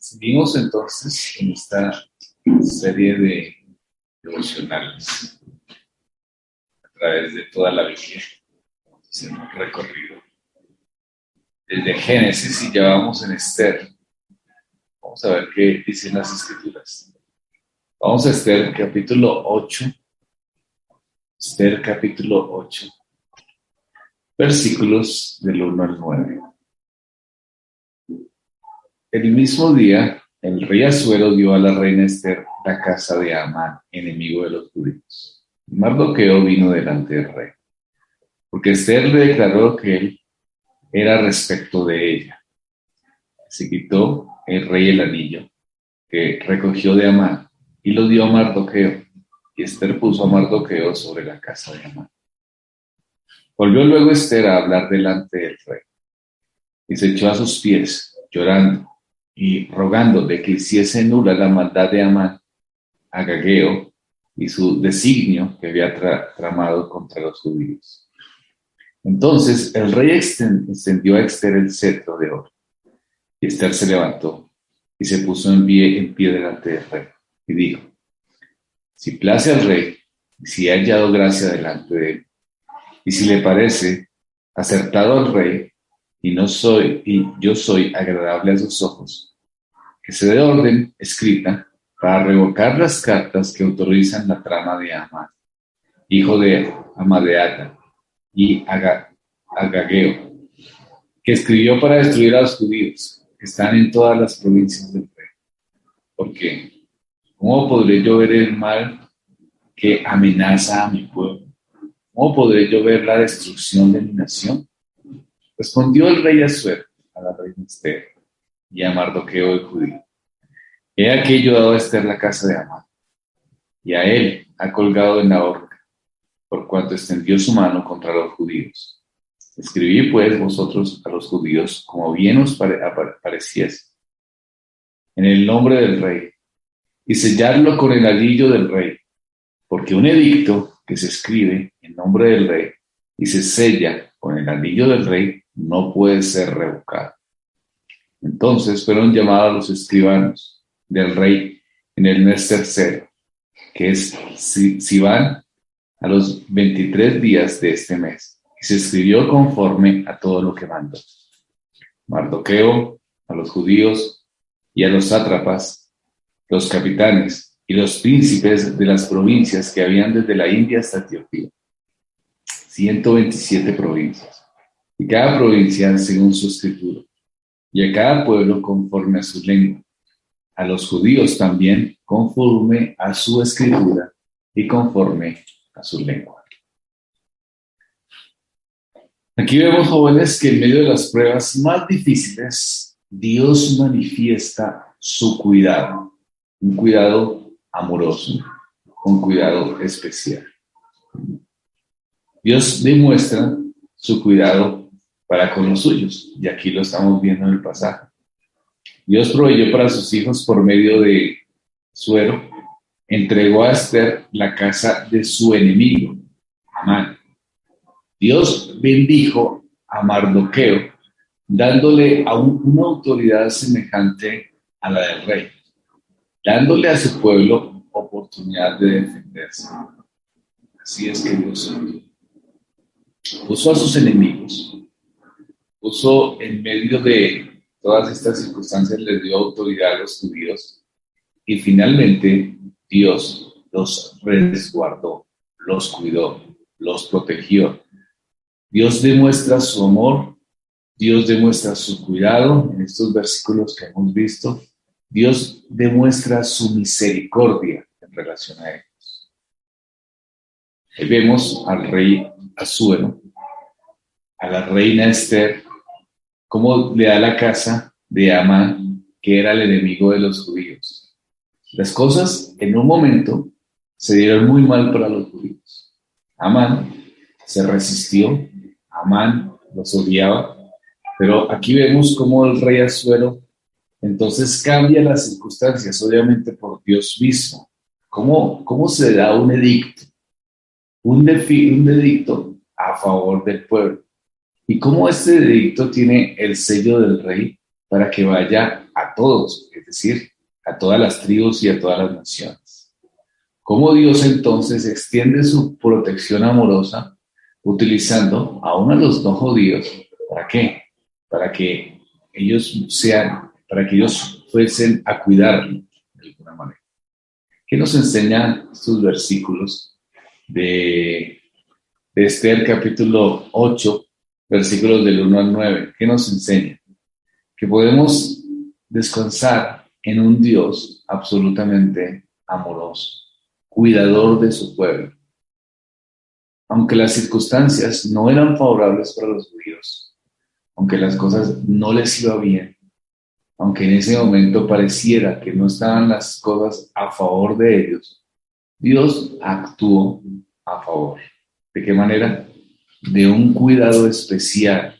Seguimos entonces en esta serie de devocionales a través de toda la Biblia. Haciendo un recorrido desde Génesis y ya vamos en Esther. Vamos a ver qué dicen las Escrituras. Vamos a Esther capítulo 8. Esther capítulo 8, versículos del 1 al 9. El mismo día, el rey Asuero dio a la reina Esther la casa de Amán, enemigo de los judíos. Mardoqueo vino delante del rey, porque Esther le declaró que él era respecto de ella. Se quitó el rey el anillo que recogió de Amán y lo dio a Mardoqueo, y Esther puso a Mardoqueo sobre la casa de Amán. Volvió luego Esther a hablar delante del rey, y se echó a sus pies, llorando y rogándole que hiciese nula la maldad de Amán, Agageo, y su designio que había tramado contra los judíos. Entonces el rey extendió a Esther el cetro de oro, y Esther se levantó y se puso en pie delante del rey, y dijo: si place al rey, y si ha hallado gracia delante de él, y si le parece acertado al rey, y yo soy agradable a sus ojos, que se dé orden escrita para revocar las cartas que autorizan la trama de Amán, hijo de Amadeata, y Agageo, que escribió para destruir a los judíos que están en todas las provincias del rey. Porque, ¿cómo podré yo ver el mal que amenaza a mi pueblo? ¿Cómo podré yo ver la destrucción de mi nación? Respondió el rey Asuero a la reina Esther y a Mardoqueo el judío: he aquí yo he dado a Esther la casa de Amán, y a él ha colgado en la horca, por cuanto extendió su mano contra los judíos. Escribid pues vosotros a los judíos como bien os pareciese, en el nombre del rey, y selladlo con el anillo del rey, porque un edicto que se escribe en nombre del rey y se sella con el anillo del rey no puede ser revocado. Entonces fueron llamados los escribanos del rey en el mes tercero, que es Sivan, a los 23 días de este mes, y se escribió conforme a todo lo que mandó Mardoqueo a los judíos y a los sátrapas, los capitanes y los príncipes de las provincias que habían desde la India hasta Etiopía, 127 provincias, y cada provincia según su escritura, y a cada pueblo conforme a su lengua, a los judíos también conforme a su escritura y conforme a su lengua. Aquí vemos, jóvenes, que en medio de las pruebas más difíciles, Dios manifiesta su cuidado, un cuidado amoroso, un cuidado especial. Dios demuestra su cuidado para con los suyos, y aquí lo estamos viendo en el pasaje. Dios proveyó para sus hijos por medio de Asuero, entregó a Esther la casa de su enemigo, Amán. Dios bendijo a Mardoqueo, dándole una autoridad semejante a la del rey, dándole a su pueblo oportunidad de defenderse. Así es que Dios puso a sus enemigos, puso en medio de todas estas circunstancias, les dio autoridad a los judíos, y finalmente Dios los resguardó, los cuidó, los protegió. Dios demuestra su amor, Dios demuestra su cuidado en estos versículos que hemos visto. Dios demuestra su misericordia en relación a ellos. Ahí vemos al rey Asuero, a la reina Esther, cómo le da la casa de Amán, que era el enemigo de los judíos. Las cosas en un momento se dieron muy mal para los judíos. Amán se resistió, Amán los odiaba, pero aquí vemos cómo el rey Asuero entonces cambia las circunstancias, obviamente por Dios mismo. ¿Cómo se da un edicto? Un edicto a favor del pueblo. Y cómo este edicto tiene el sello del rey, para que vaya a todos, es decir, a todas las tribus y a todas las naciones. ¿Cómo Dios entonces extiende su protección amorosa utilizando aún a los no judíos? ¿Para qué? Para que para que ellos fuesen a cuidarlo de alguna manera. ¿Qué nos enseñan estos versículos de Esther capítulo 8, versículos del 1 al 9? ¿Qué nos enseña? Que podemos descansar en un Dios absolutamente amoroso, cuidador de su pueblo. Aunque las circunstancias no eran favorables para los judíos, aunque las cosas no les iba bien, aunque en ese momento pareciera que no estaban las cosas a favor de ellos, Dios actuó a favor. ¿De qué manera? De un cuidado especial,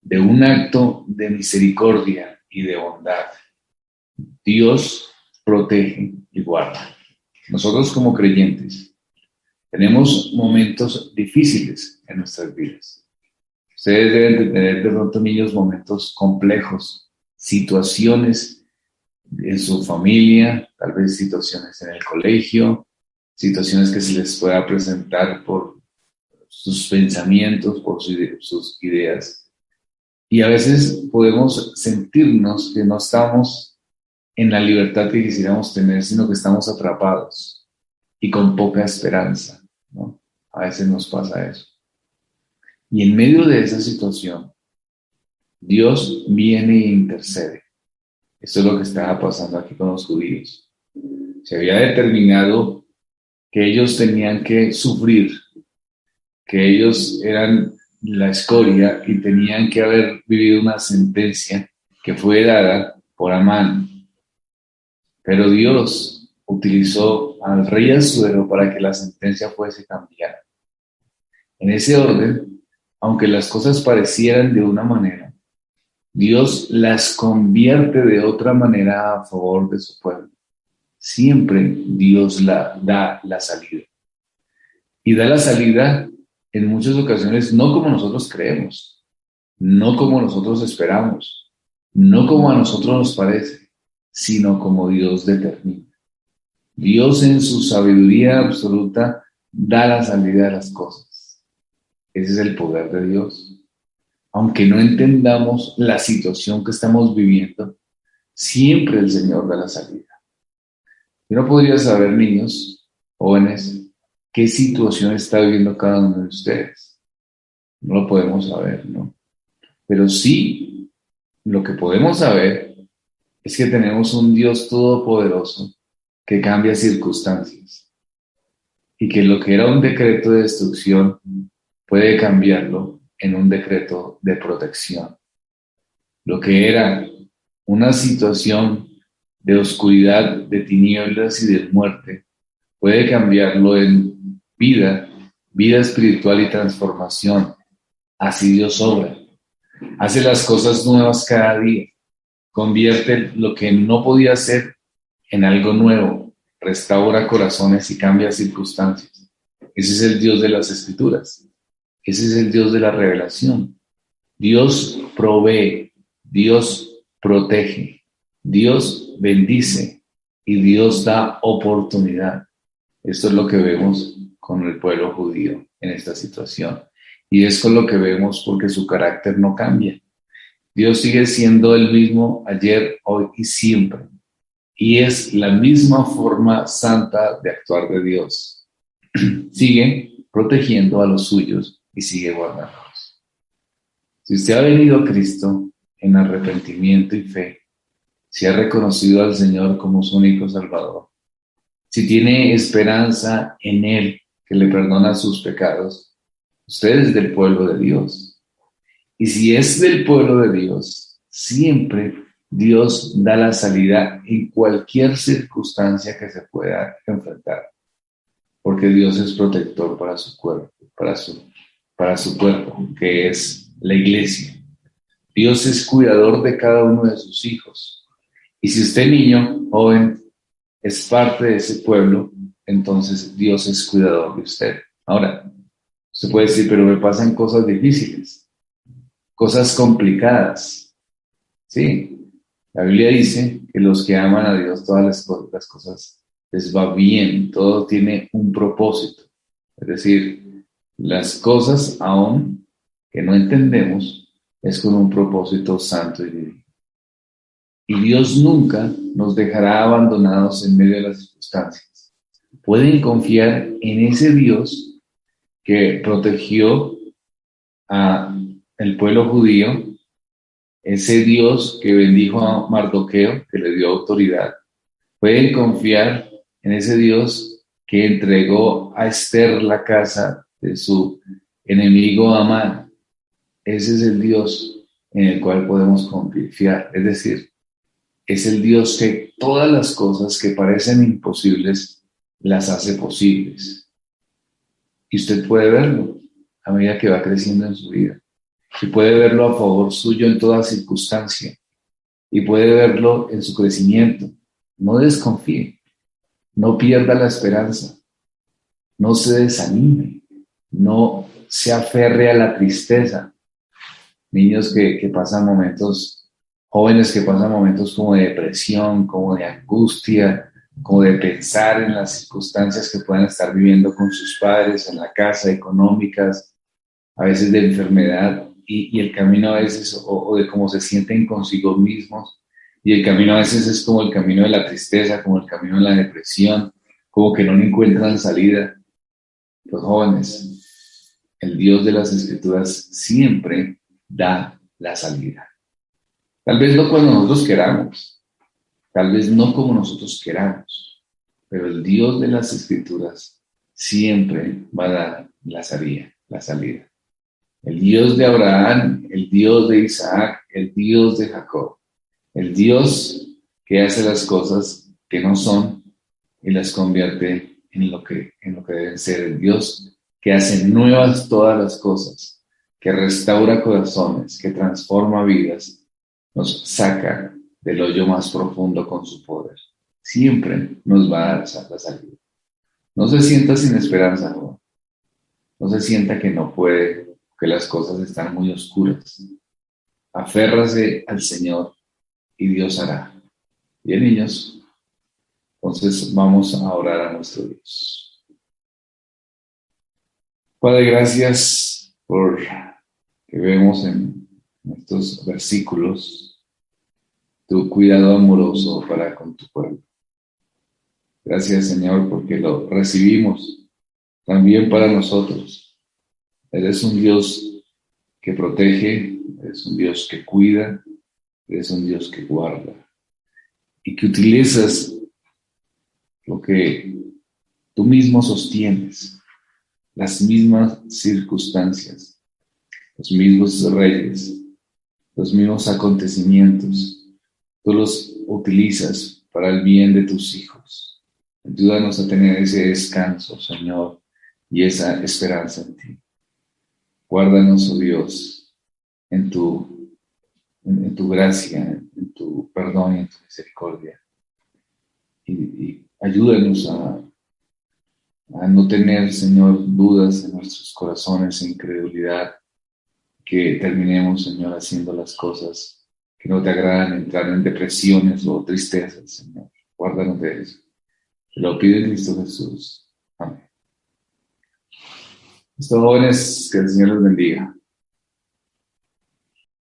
de un acto de misericordia y de bondad. Dios protege y guarda. Nosotros como creyentes tenemos momentos difíciles en nuestras vidas. Ustedes deben de tener de pronto, niños, momentos complejos, situaciones en su familia, tal vez situaciones en el colegio, situaciones que se les pueda presentar por sus pensamientos, por sus ideas. Y a veces podemos sentirnos que no estamos en la libertad que quisiéramos tener, sino que estamos atrapados y con poca esperanza, ¿no? A veces nos pasa eso. Y en medio de esa situación, Dios viene e intercede. Esto es lo que estaba pasando aquí con los judíos. Se había determinado que ellos tenían que sufrir, que ellos eran la escoria y tenían que haber vivido una sentencia que fue dada por Amán. Pero Dios utilizó al rey Asuero para que la sentencia fuese cambiada. En ese orden, aunque las cosas parecieran de una manera, Dios las convierte de otra manera a favor de su pueblo. Siempre Dios da la salida. Y da la salida en muchas ocasiones no como nosotros creemos, no como nosotros esperamos, no como a nosotros nos parece, sino como Dios determina. Dios en su sabiduría absoluta da la salida de las cosas. Ese es el poder de Dios. Aunque no entendamos la situación que estamos viviendo, siempre el Señor da la salida. Yo no podría saber, niños, jóvenes, qué situación está viviendo cada uno de ustedes. No lo podemos saber, ¿no? Pero sí, lo que podemos saber es que tenemos un Dios todopoderoso que cambia circunstancias y que lo que era un decreto de destrucción puede cambiarlo en un decreto de protección. Lo que era una situación de oscuridad, de tinieblas y de muerte, puede cambiarlo en vida espiritual y transformación. Así Dios obra. Hace las cosas nuevas cada día. Convierte lo que no podía ser en algo nuevo. Restaura corazones y cambia circunstancias. Ese es el Dios de las Escrituras. Ese es el Dios de la revelación. Dios provee, Dios protege, Dios bendice y Dios da oportunidad. Esto es lo que vemos con el pueblo judío en esta situación. Y es con lo que vemos porque su carácter no cambia. Dios sigue siendo el mismo ayer, hoy y siempre. Y es la misma forma santa de actuar de Dios. Sigue protegiendo a los suyos y sigue guardándolos. Si usted ha venido a Cristo en arrepentimiento y fe, si ha reconocido al Señor como su único Salvador, si tiene esperanza en Él que le perdona sus pecados, usted es del pueblo de Dios. Y si es del pueblo de Dios, siempre Dios da la salida en cualquier circunstancia que se pueda enfrentar. Porque Dios es protector para su cuerpo, para su cuerpo, que es la iglesia. Dios es cuidador de cada uno de sus hijos. Y si usted, niño, joven, es parte de ese pueblo, entonces Dios es cuidador de usted. Ahora, usted puede decir, pero me pasan cosas difíciles, cosas complicadas. Sí, La Biblia dice que los que aman a Dios, todas las cosas les va bien, todo tiene un propósito. Es decir, las cosas aún que no entendemos es con un propósito santo y divino. Y Dios nunca nos dejará abandonados en medio de las circunstancias. Pueden confiar en ese Dios que protegió a el pueblo judío, ese Dios que bendijo a Mardoqueo, que le dio autoridad. Pueden confiar en ese Dios que entregó a Esther la casa de su enemigo Amán. Ese es el Dios en el cual podemos confiar. Es decir, es el Dios que todas las cosas que parecen imposibles las hace posibles. Y usted puede verlo a medida que va creciendo en su vida. Y puede verlo a favor suyo en toda circunstancia. Y puede verlo en su crecimiento. No desconfíe, no pierda la esperanza, no se desanime, no se aferre a la tristeza. Niños que pasan momentos, jóvenes que pasan momentos como de depresión, como de angustia, como de pensar en las circunstancias que puedan estar viviendo con sus padres, en la casa, económicas, a veces de enfermedad, y el camino a veces, o de cómo se sienten consigo mismos, y el camino a veces es como el camino de la tristeza, como el camino de la depresión, como que no encuentran salida. Los jóvenes, el Dios de las Escrituras siempre da la salida. Tal vez no cuando nosotros queramos, tal vez no como nosotros queramos, pero el Dios de las Escrituras siempre va a dar la salida, la salida. El Dios de Abraham, el Dios de Isaac, el Dios de Jacob, el Dios que hace las cosas que no son y las convierte en lo que deben ser. El Dios que hace nuevas todas las cosas, que restaura corazones, que transforma vidas, nos saca del hoyo más profundo con su poder. Siempre nos va a dar la salida. No se sienta sin esperanza, joven. No se sienta que no puede, que las cosas están muy oscuras. Aférrase al Señor y Dios hará. Bien, niños, entonces vamos a orar a nuestro Dios. Padre, gracias por que vemos en estos versículos tu cuidado amoroso para con tu pueblo. Gracias, Señor, porque lo recibimos también para nosotros. Eres un Dios que protege, eres un Dios que cuida, eres un Dios que guarda y que utilizas lo que tú mismo sostienes, las mismas circunstancias, los mismos reyes, los mismos acontecimientos. Tú los utilizas para el bien de tus hijos. Ayúdanos a tener ese descanso, Señor, y esa esperanza en ti. Guárdanos, oh Dios, en tu gracia, en tu perdón y en tu misericordia. Y ayúdanos a no tener, Señor, dudas en nuestros corazones e incredulidad, que terminemos, Señor, haciendo las cosas que no te agradan, entrar en depresiones o tristezas, Señor. Guárdanos de eso. Te lo pido en Cristo Jesús. Amén. Estos jóvenes, que el Señor los bendiga.